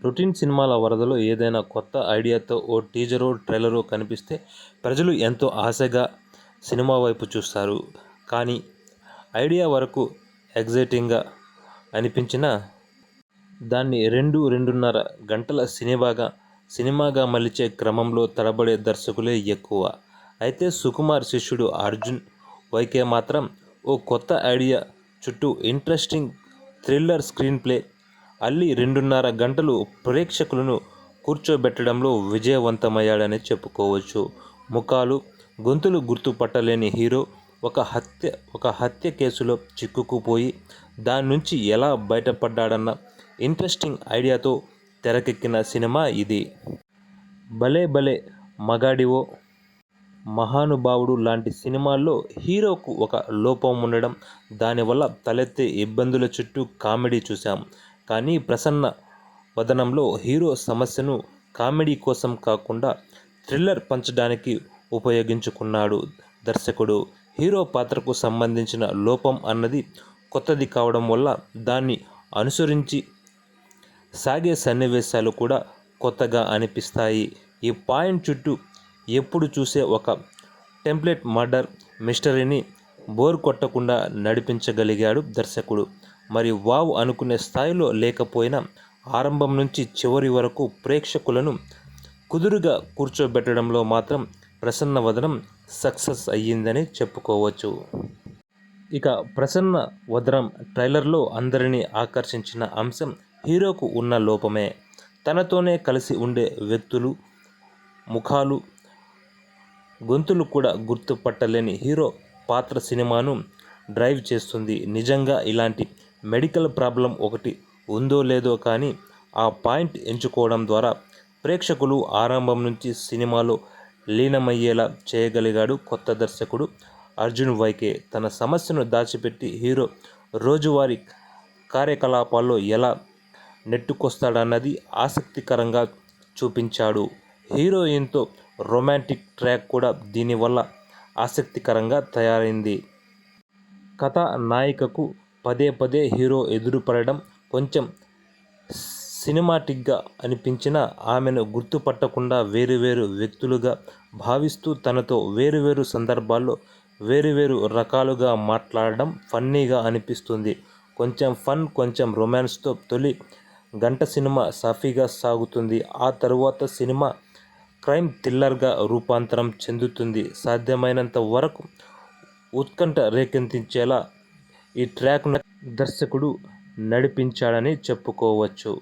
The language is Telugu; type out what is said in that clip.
రొటీన్ సినిమాల వరదలో ఏదైనా కొత్త ఐడియాతో ఓ టీజరో ట్రైలరో కనిపిస్తే ప్రజలు ఎంతో ఆశగా సినిమా వైపు చూస్తారు. కానీ ఐడియా వరకు ఎగ్జైటింగ్గా అనిపించినా దాన్ని 2-2.5 గంటల సినిమాగా మలిచే క్రమంలో తడబడే దర్శకులే ఎక్కువ. అయితే సుకుమార్ శిష్యుడు అర్జున్ వైకే మాత్రం ఓ కొత్త ఐడియా చుట్టూ ఇంట్రెస్టింగ్ థ్రిల్లర్ స్క్రీన్ ప్లే అల్లి 2.5 గంటలు ప్రేక్షకులను కూర్చోబెట్టడంలో విజయవంతమయ్యాడని చెప్పుకోవచ్చు. ముఖాలు, గొంతులు గుర్తుపట్టలేని హీరో ఒక హత్య కేసులో చిక్కుకుపోయి దాని నుంచి ఎలా బయటపడ్డాడన్న ఇంట్రెస్టింగ్ ఐడియాతో తెరకెక్కిన సినిమా ఇది. భలే భలే మగాడివో, మహానుభావుడు లాంటి సినిమాల్లో హీరోకు ఒక లోపం ఉండడం, దానివల్ల తలెత్తే ఇబ్బందుల చుట్టూ కామెడీ చూశాం. కానీ ప్రసన్న వదనంలో హీరో సమస్యను కామెడీ కోసం కాకుండా థ్రిల్లర్ పంచడానికి ఉపయోగించుకున్నాడు దర్శకుడు. హీరో పాత్రకు సంబంధించిన లోపం అన్నది కొత్తది కావడం వల్ల దాన్ని అనుసరించి సాగే సన్నివేశాలు కూడా కొత్తగా అనిపిస్తాయి. ఈ పాయింట్ చుట్టూ ఎప్పుడు చూసే ఒక టెంప్లెట్ మర్డర్ మిస్టరీని బోర్ కొట్టకుండా నడిపించగలిగాడు దర్శకుడు. మరి వావ్ అనుకునే స్థాయిలో లేకపోయినా ఆరంభం నుంచి చివరి వరకు ప్రేక్షకులను కుదురుగా కూర్చోబెట్టడంలో మాత్రం ప్రసన్న వదనం సక్సెస్ అయ్యిందని చెప్పుకోవచ్చు. ఇక ప్రసన్న వదనం ట్రైలర్లో అందరినీ ఆకర్షించిన అంశం హీరోకు ఉన్న లోపమే. తనతోనే కలిసి ఉండే వ్యక్తులు ముఖాలు, గొంతులు కూడా గుర్తుపట్టలేని హీరో పాత్ర సినిమాను డ్రైవ్ చేస్తుంది. నిజంగా ఇలాంటి మెడికల్ ప్రాబ్లం ఒకటి ఉందో లేదో కానీ ఆ పాయింట్ ఎంచుకోవడం ద్వారా ప్రేక్షకులు ఆరంభం నుంచి సినిమాలో లీనమయ్యేలా చేయగలిగాడు కొత్త దర్శకుడు అర్జున్ వైకే. తన సమస్యను దాచిపెట్టి హీరో రోజువారీ కార్యకలాపాల్లో ఎలా నెట్టుకొస్తాడన్నది ఆసక్తికరంగా చూపించాడు. హీరోయిన్తో రొమాంటిక్ ట్రాక్ కూడా దీనివల్ల ఆసక్తికరంగా తయారైంది. కథానాయికకు పదే పదే హీరో ఎదురుపడడం కొంచెం సినిమాటిక్గా అనిపించినా ఆమెను గుర్తుపట్టకుండా వేరువేరు వ్యక్తులుగా భావిస్తూ తనతో వేరువేరు సందర్భాల్లో వేరువేరు రకాలుగా మాట్లాడడం ఫన్నీగా అనిపిస్తుంది. కొంచెం ఫన్, కొంచెం రొమాన్స్తో తొలి గంట సినిమా సాఫీగా సాగుతుంది. ఆ తరువాత సినిమా క్రైమ్ థ్రిల్లర్గా రూపాంతరం చెందుతుంది. సాధ్యమైనంత వరకు ఉత్కంఠ రేకెత్తించేలా ఈ ట్రాక్ను దర్శకుడు నడిపించాడని చెప్పుకోవచ్చు.